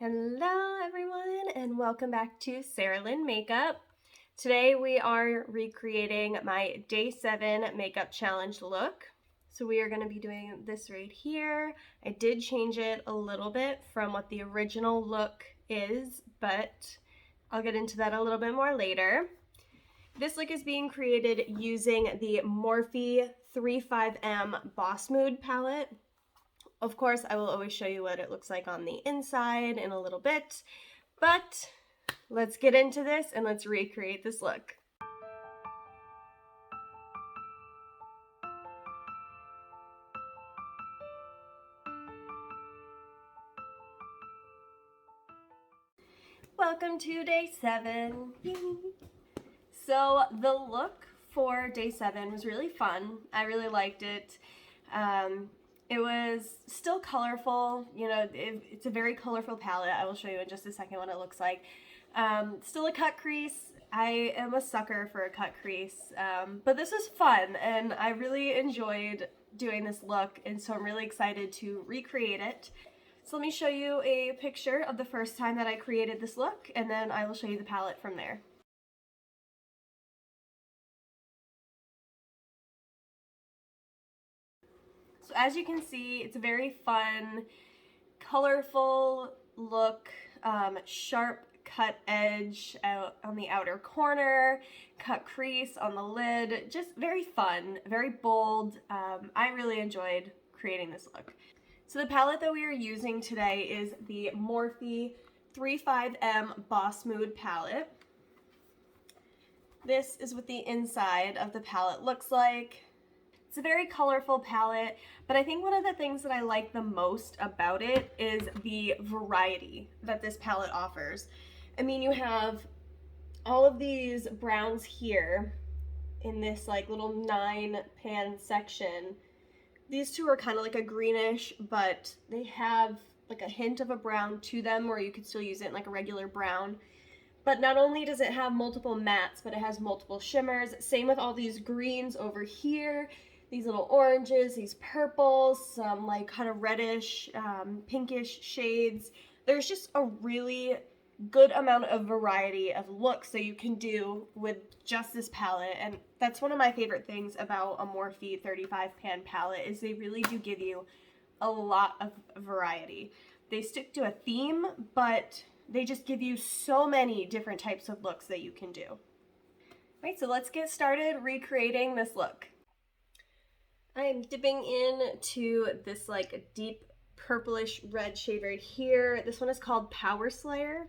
Hello everyone and welcome back to Sarah Lynn Makeup. Today we are recreating my day 7 makeup challenge look. So we are going to be doing this right here. I did change it a little bit from what the original look is, but I'll get into that a little bit more later. This look is being created using the Morphe 35M Boss Mood palette. Of course, I will always show you what it looks like on the inside in a little bit, but let's get into this and let's recreate this look. Welcome to day 7. So the look for day 7 was really fun. I really liked it. It was still colorful, you know, it's a very colorful palette. I will show you in just a second what it looks like. Still a cut crease. I am a sucker for a cut crease, but this was fun and I really enjoyed doing this look, and so I'm really excited to recreate it. So let me show you a picture of the first time that I created this look, and then I will show you the palette from there. So as you can see, it's a very fun, colorful look, sharp cut edge out on the outer corner, cut crease on the lid, just very fun, very bold. I really enjoyed creating this look. So the palette that we are using today is the Morphe 35M Boss Mood palette. This is what the inside of the palette looks like. It's a very colorful palette, but I think one of the things that I like the most about it is the variety that this palette offers. I mean, you have all of these browns here in this like little 9-pan section. These two are kind of like a greenish, but they have like a hint of a brown to them where you could still use it in like a regular brown. But not only does it have multiple mattes, but it has multiple shimmers. Same with all these greens over here. These little oranges, these purples, some like kind of reddish, pinkish shades. There's just a really good amount of variety of looks that you can do with just this palette, and that's one of my favorite things about a Morphe 35-pan palette is they really do give you a lot of variety. They stick to a theme, but they just give you so many different types of looks that you can do. All right, so let's get started recreating this look. I'm dipping into this like deep purplish red shade right here. This one is called Power Slayer,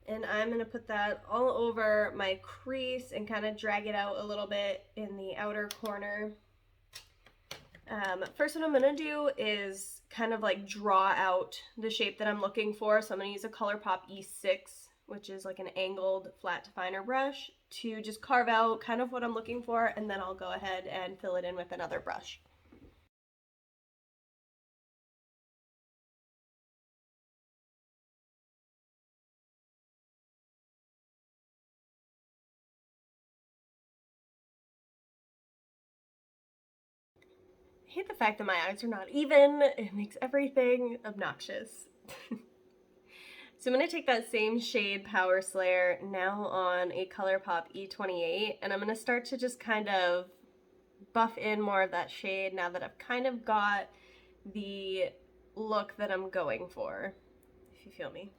and I'm going to put that all over my crease and kind of drag it out a little bit in the outer corner. First what I'm going to do is kind of like draw out the shape that I'm looking for. So I'm going to use a ColourPop E6, which is like an angled flat definer brush, to just carve out kind of what I'm looking for, and then I'll go ahead and fill it in with another brush. I hate the fact that my eyes are not even. It makes everything obnoxious. So I'm going to take that same shade, Power Slayer, now on a ColourPop E28, and I'm going to start to just kind of buff in more of that shade now that I've kind of got the look that I'm going for, if you feel me.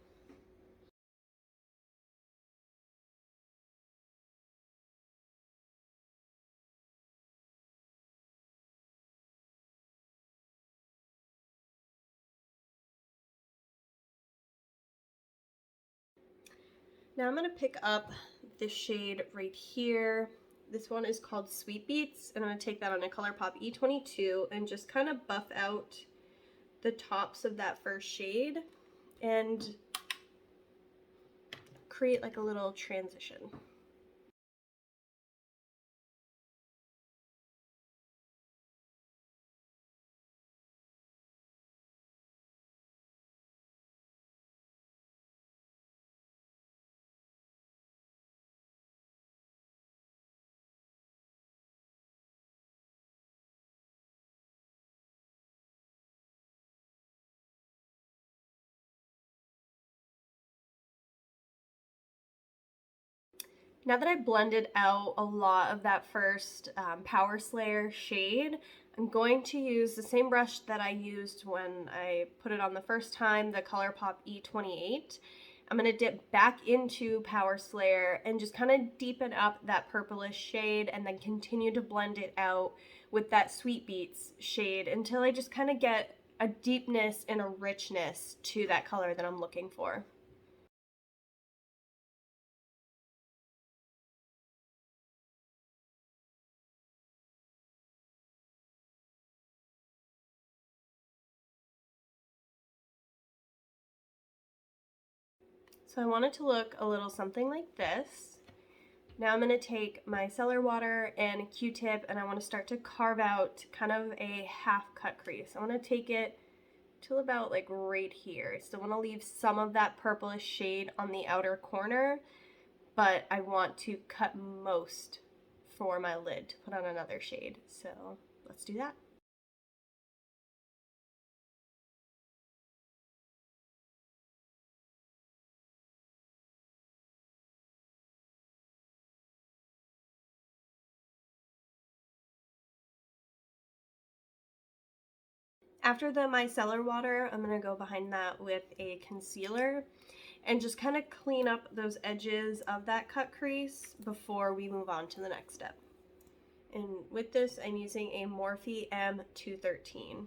Now I'm going to pick up this shade right here. This one is called Sweet Beets, and I'm going to take that on a ColourPop E22 and just kind of buff out the tops of that first shade and create like a little transition. Now that I blended out a lot of that first Power Slayer shade, I'm going to use the same brush that I used when I put it on the first time, the ColourPop E28. I'm going to dip back into Power Slayer and just kind of deepen up that purplish shade and then continue to blend it out with that Sweet Beets shade until I just kind of get a deepness and a richness to that color that I'm looking for. So I want it to look a little something like this. Now I'm going to take my micellar water and a Q-tip and I want to start to carve out kind of a half cut crease. I want to take it till about like right here. I still want to leave some of that purplish shade on the outer corner, but I want to cut most for my lid to put on another shade. So let's do that. After the micellar water, I'm going to go behind that with a concealer and just kind of clean up those edges of that cut crease before we move on to the next step. And with this, I'm using a Morphe M213.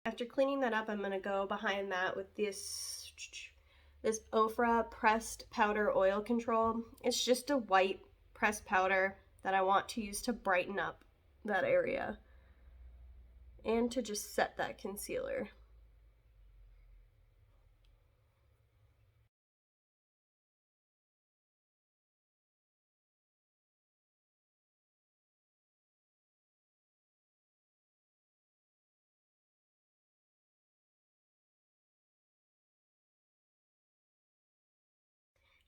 After cleaning that up, I'm going to go behind that with this Ofra pressed powder oil control. It's just a white pressed powder that I want to use to brighten up that area and to just set that concealer.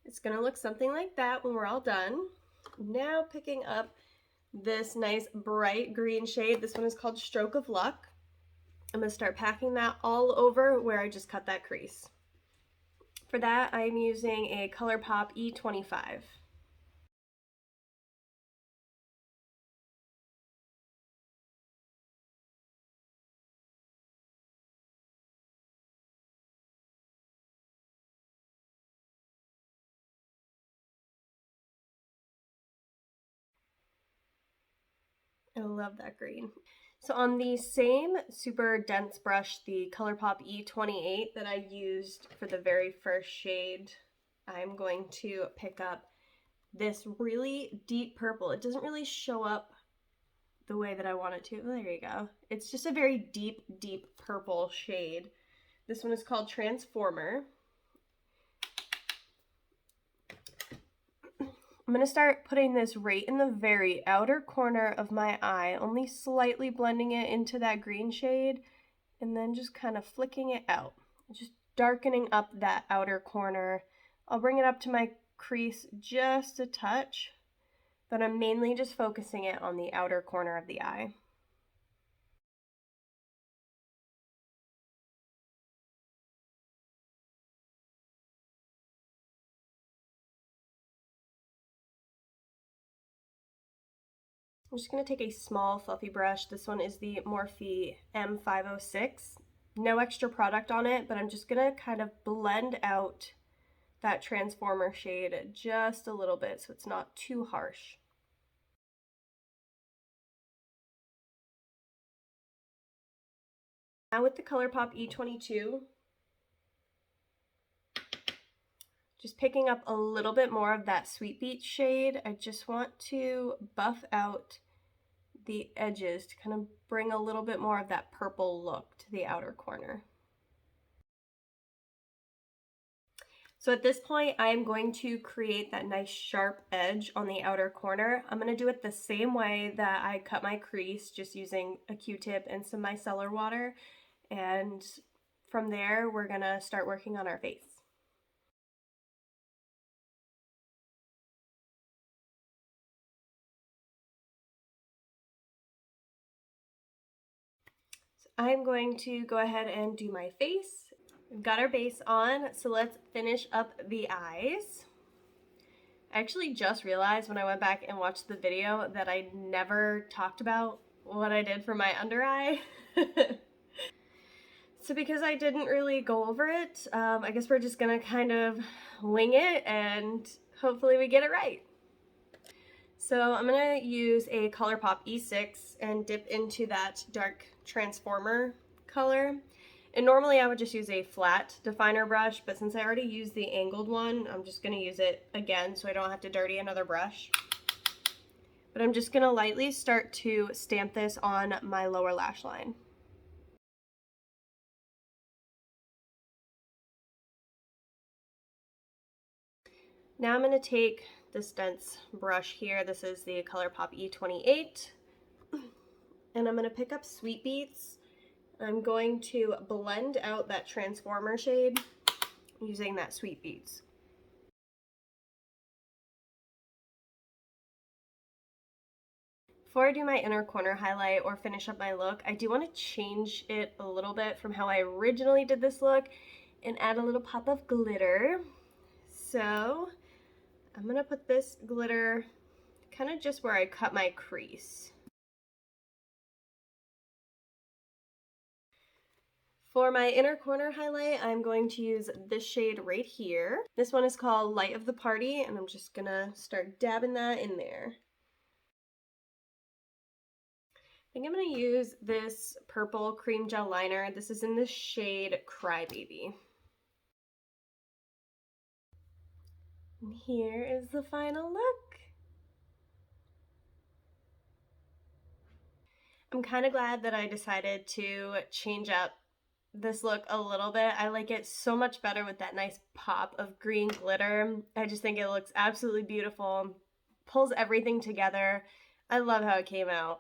It's gonna look something like that when we're all done. Now picking up this nice bright green shade. This one is called Stroke of Luck. I'm gonna start packing that all over where I just cut that crease. For that, I'm using a ColourPop E25. I love that green. So on the same super dense brush, the ColourPop E28 that I used for the very first shade, I'm going to pick up this really deep purple. It doesn't really show up the way that I want it to. There you go. It's just a very deep, deep purple shade. This one is called Transformer. I'm going to start putting this right in the very outer corner of my eye, only slightly blending it into that green shade, and then just kind of flicking it out, just darkening up that outer corner. I'll bring it up to my crease just a touch, but I'm mainly just focusing it on the outer corner of the eye. I'm just going to take a small fluffy brush. This one is the Morphe M506. No extra product on it, but I'm just going to kind of blend out that Transformer shade just a little bit so it's not too harsh. Now with the ColourPop E22, just picking up a little bit more of that Sweet Beets shade. I just want to buff out the edges to kind of bring a little bit more of that purple look to the outer corner. So at this point, I am going to create that nice sharp edge on the outer corner. I'm going to do it the same way that I cut my crease, just using a Q-tip and some micellar water. And from there, we're going to start working on our face. I'm going to go ahead and do my face. We've got our base on, so let's finish up the eyes. I actually just realized when I went back and watched the video that I never talked about what I did for my under eye. So because I didn't really go over it, I guess we're just gonna kind of wing it and hopefully we get it right. So I'm gonna use a ColourPop E6 and dip into that dark transformer color. And normally I would just use a flat definer brush, but since I already used the angled one, I'm just gonna use it again so I don't have to dirty another brush. But I'm just gonna lightly start to stamp this on my lower lash line. Now I'm gonna take this dense brush here. This is the ColourPop E28. And I'm gonna pick up Sweet Beets. I'm going to blend out that transformer shade using that Sweet Beets. Before I do my inner corner highlight or finish up my look, I do want to change it a little bit from how I originally did this look and add a little pop of glitter. So I'm gonna put this glitter kind of just where I cut my crease. For my inner corner highlight, I'm going to use this shade right here. This one is called Light of the Party, and I'm just gonna start dabbing that in there. I think I'm gonna use this purple cream gel liner. This is in the shade Crybaby. And here is the final look. I'm kind of glad that I decided to change up this look a little bit. I like it so much better with that nice pop of green glitter. I just think it looks absolutely beautiful, pulls everything together. I love how it came out.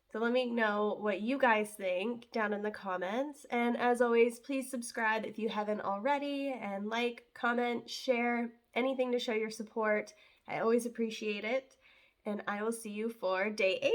So let me know what you guys think down in the comments. And as always, please subscribe if you haven't already, and like, comment, share, anything to show your support. I always appreciate it. And I will see you for day 8.